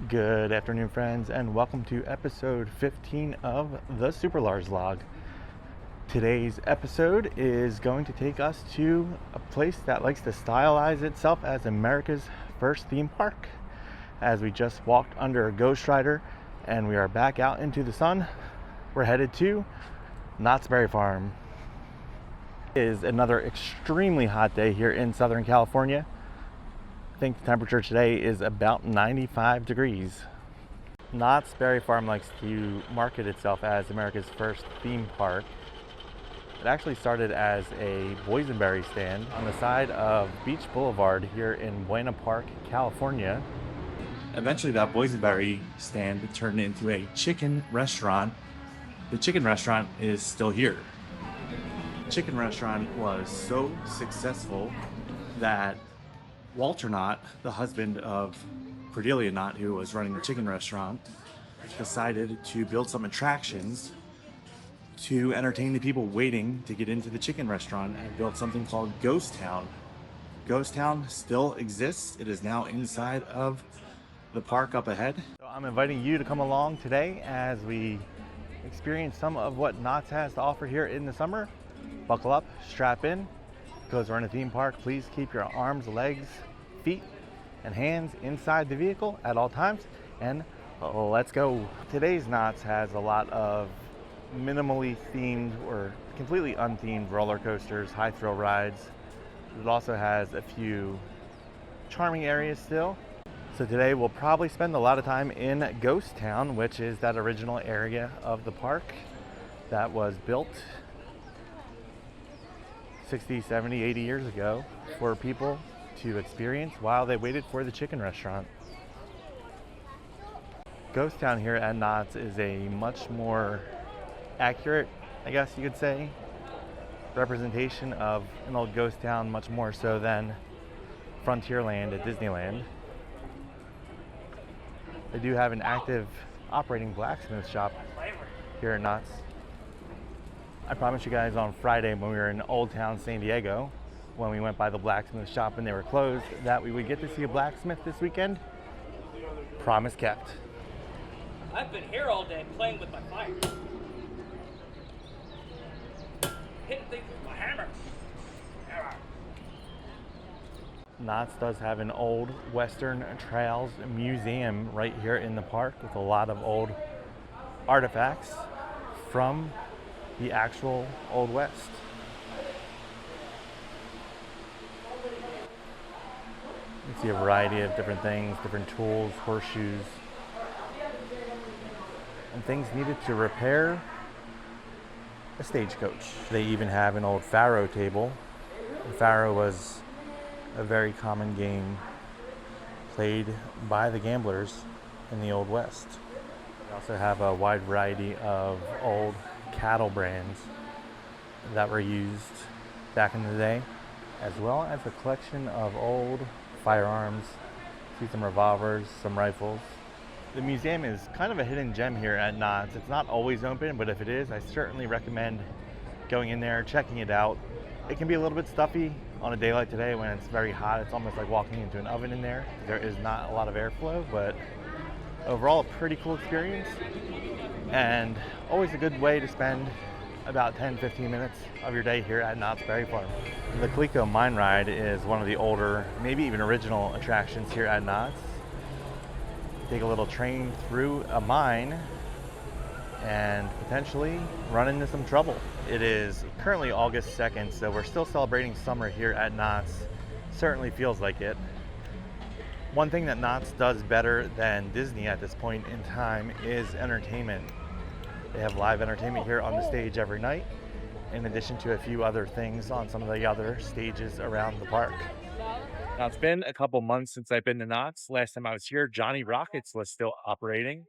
Good afternoon, friends, and welcome to episode 15 of the SuperLarz log. Today's episode is going to take us to a place that likes to stylize itself as America's first theme park. As we just walked under a Ghost Rider and we are back out into the sun, we're headed to Knott's Berry Farm. It is another extremely hot day here in Southern California. I think the temperature today is about 95 degrees. Knott's Berry Farm likes to market itself as America's first theme park. It actually started as a boysenberry stand on the side of Beach Boulevard here in Buena Park, California. Eventually that boysenberry stand turned into a chicken restaurant. The chicken restaurant is still here. The chicken restaurant was so successful that Walter Knott, the husband of Cordelia Knott, who was running the chicken restaurant, decided to build some attractions to entertain the people waiting to get into the chicken restaurant, and built something called Ghost Town. Ghost Town still exists. It is now inside of the park up ahead. So I'm inviting you to come along today as we experience some of what Knott's has to offer here in the summer. Buckle up, strap in, because we're in a theme park. Please keep your arms, legs, feet, and hands inside the vehicle at all times, and let's go. Today's Knott's has a lot of minimally themed or completely unthemed roller coasters, high thrill rides. It also has a few charming areas still. So today we'll probably spend a lot of time in Ghost Town, which is that original area of the park that was built 60, 70, 80 years ago for people to experience while they waited for the chicken restaurant. Ghost Town here at Knott's is a much more accurate, I guess you could say, representation of an old ghost town, much more so than Frontierland at Disneyland. They do have an active operating blacksmith shop here at Knott's. I promised you guys on Friday when we were in Old Town San Diego, when we went by the blacksmith shop and they were closed, that we would get to see a blacksmith this weekend. Promise kept. I've been here all day playing with my fire. Hitting things with my hammer. Knott's does have an old Western Trails museum right here in the park with a lot of old artifacts from the actual Old West. You can see a variety of different things, different tools, horseshoes, and things needed to repair a stagecoach. They even have an old faro table. The faro was a very common game played by the gamblers in the Old West. They also have a wide variety of old cattle brands that were used back in the day, as well as a collection of old firearms. See some revolvers, some rifles. The museum is kind of a hidden gem here at Knott's. It's not always open, but if it is, I certainly recommend going in there, checking it out. It can be a little bit stuffy on a day like today when it's very hot. It's almost like walking into an oven in there. There is not a lot of airflow, but overall a pretty cool experience, and always a good way to spend about 10-15 minutes of your day here at Knott's Berry Farm. The Coleco Mine Ride is one of the older, maybe even original attractions here at Knott's. Take a little train through a mine and potentially run into some trouble. It is currently August 2nd, so we're still celebrating summer here at Knott's. Certainly feels like it. One thing that Knott's does better than Disney at this point in time is entertainment. They have live entertainment here on the stage every night, in addition to a few other things on some of the other stages around the park. Now, it's been a couple months since I've been to Knott's. Last time I was here, Johnny Rockets was still operating.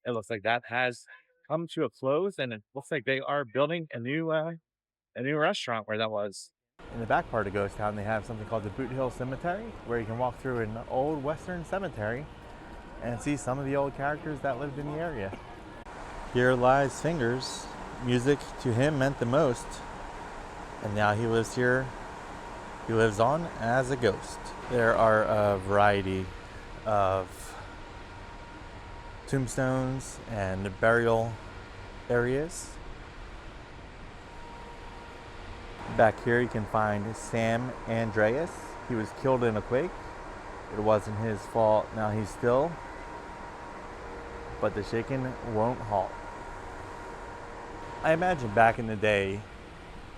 It looks like that has come to a close, and it looks like they are building a new restaurant where that was. In the back part of Ghost Town, they have something called the Boot Hill Cemetery, where you can walk through an old Western cemetery and see some of the old characters that lived in the area. Here lies Fingers. Music to him meant the most, and now he lives here. He lives on as a ghost. There are a variety of tombstones and burial areas. Back here you can find Sam Andreas. He was killed in a quake. It wasn't his fault. Now he's still, but the shaking won't halt. I imagine back in the day,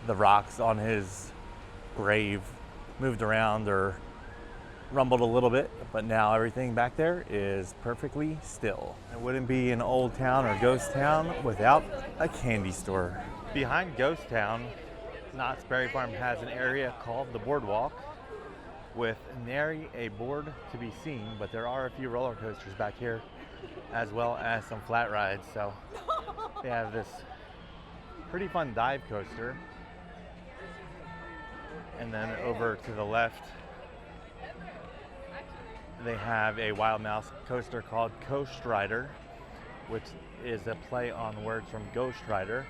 the rocks on his grave moved around or rumbled a little bit, but now everything back there is perfectly still. It wouldn't be an old town or ghost town without a candy store. Behind Ghost Town, Knott's Berry Farm has an area called the Boardwalk with nary a board to be seen, but there are a few roller coasters back here as well as some flat rides. So they have this pretty fun dive coaster, and then over to the left they have a Wild Mouse coaster called Coast Rider, which is a play on words from Ghost Rider,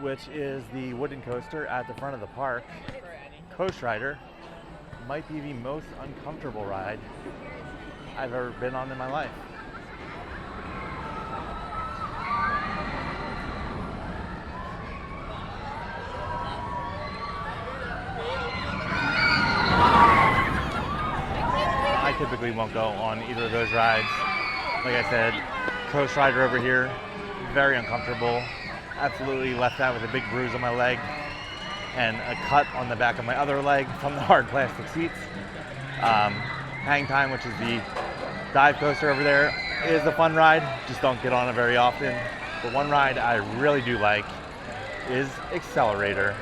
which is the wooden coaster at the front of the park. Coast Rider might be the most uncomfortable ride I've ever been on in my life. I typically won't go on either of those rides. Like I said, Coast Rider over here, very uncomfortable. Absolutely left out with a big bruise on my leg and a cut on the back of my other leg from the hard plastic seats. Hang Time, which is the dive coaster over there, is a fun ride. Just don't get on it very often. But one ride I really do like is Accelerator.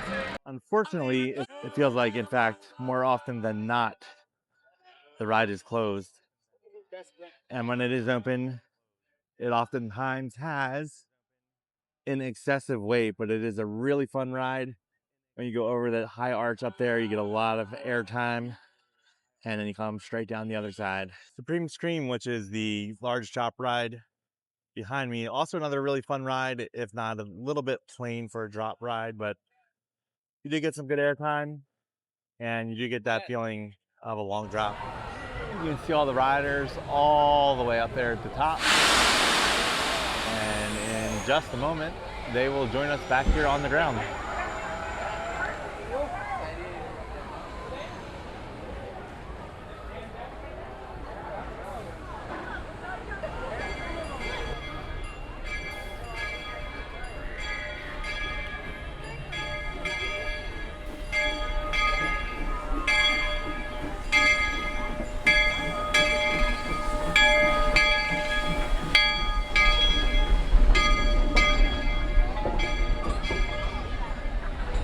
Unfortunately, it feels like, in fact, more often than not, the ride is closed. And when it is open, it oftentimes has an excessive wait, but it is a really fun ride. When you go over that high arch up there, you get a lot of air time, and then you come straight down the other side. Supreme Scream, which is the large chop ride behind me, also another really fun ride, if not a little bit plain for a drop ride, but you do get some good air time, and you do get that feeling of a long drop. You can see all the riders all the way up there at the top, and in just a moment they will join us back here on the ground.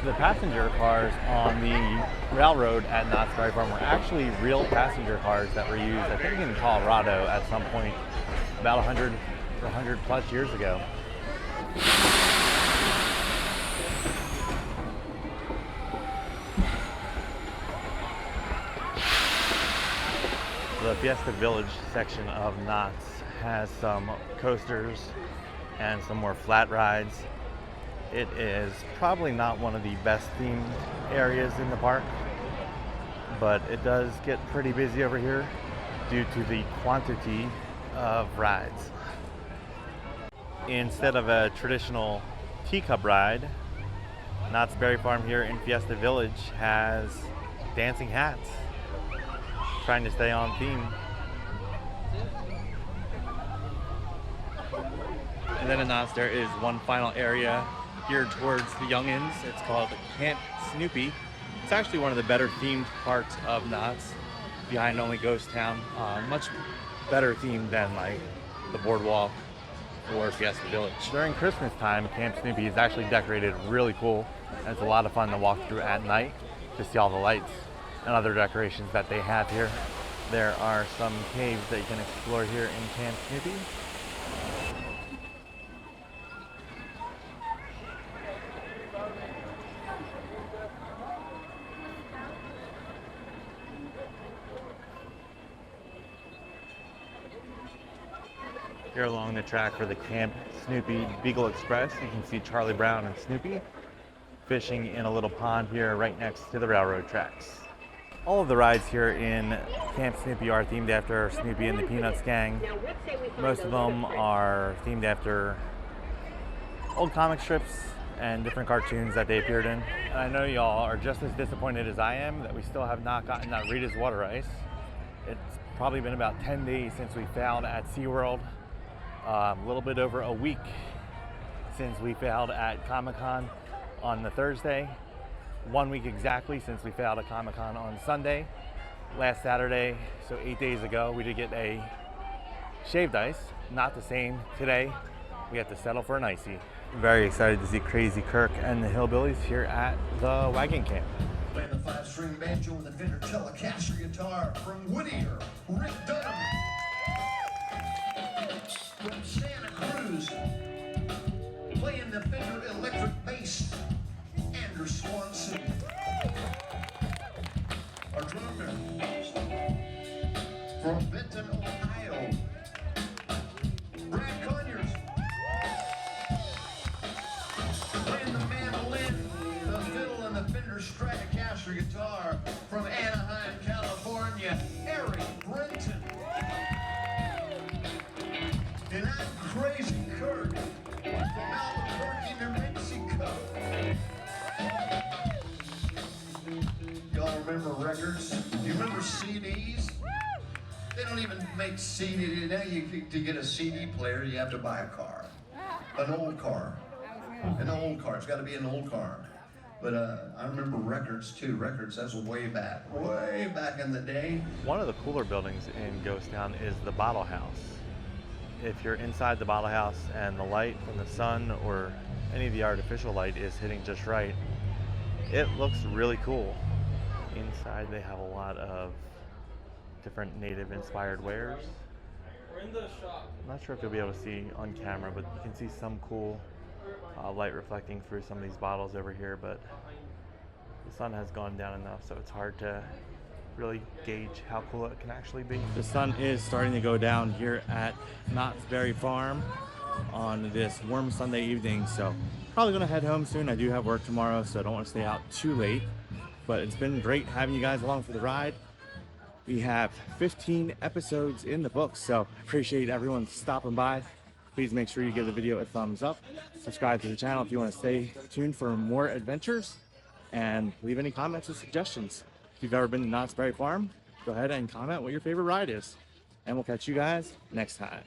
The passenger cars on the railroad at Knott's Berry Farm were actually real passenger cars that were used, I think, in Colorado at some point about 100 plus years ago. The Fiesta Village section of Knott's has some coasters and some more flat rides. It is probably not one of the best themed areas in the park, but it does get pretty busy over here due to the quantity of rides. Instead of a traditional teacup ride, Knott's Berry Farm here in Fiesta Village has dancing hats, trying to stay on theme. And then in Knott's there is one final area geared towards the youngins. It's called Camp Snoopy. It's actually one of the better themed parts of Knott's, behind only Ghost Town. Much better themed than like the Boardwalk or Fiesta Village. During Christmas time, Camp Snoopy is actually decorated really cool, and it's a lot of fun to walk through at night to see all the lights and other decorations that they have here. There are some caves that you can explore here in Camp Snoopy. Here along the track for the Camp Snoopy Beagle Express, you can see Charlie Brown and Snoopy fishing in a little pond here right next to the railroad tracks. All of the rides here in Camp Snoopy are themed after Snoopy and the Peanuts gang. Most of them are themed after old comic strips and different cartoons that they appeared in. And I know y'all are just as disappointed as I am that we still have not gotten that Rita's water ice. It's probably been about 10 days since we failed at SeaWorld. A little bit over a week since we failed at Comic-Con on the Thursday. 1 week exactly since we failed at Comic-Con on Sunday. Last Saturday, so 8 days ago, we did get a shaved ice. Not the same today. We have to settle for an icy. Very excited to see Crazy Kirk and the Hillbillies here at the wagon camp. Playing the 5-string banjo and the Fender Telecaster guitar from Whittier, Rick Dunham. From Santa Cruz, playing the Fender electric bass, Andrew Swanson. Our drummer from Benton, Ohio, Brad Conyers. Playing the mandolin, the fiddle, and the Fender Stratocaster guitar from Anaheim, California, Eric Brenton. And I'm Crazy Kirk from Albuquerque, New Mexico. Y'all remember records? Do you remember CDs? They don't even make CDs. Now to get a CD player, you have to buy a car. An old car. An old car. It's got to be an old car. But I remember records too. Records, that's way back in the day. One of the cooler buildings in Ghost Town is the Bottle House. If you're inside the Bottle House and the light from the sun or any of the artificial light is hitting just right, it looks really cool. Inside they have a lot of different native inspired wares. We're in the shop. I'm not sure if you'll be able to see on camera, but you can see some cool light reflecting through some of these bottles over here, but the sun has gone down enough so it's hard to really gauge how cool it can actually be. The sun is starting to go down here at Knott's Berry Farm on this warm Sunday evening, so probably gonna head home soon. I do have work tomorrow, so I don't want to stay out too late, but it's been great having you guys along for the ride. We have 15 episodes in the books, so appreciate everyone stopping by. Please make sure you give the video a thumbs up, subscribe to the channel if you want to stay tuned for more adventures, and leave any comments or suggestions. If you've ever been to Knott's Berry Farm, go ahead and comment what your favorite ride is. And we'll catch you guys next time.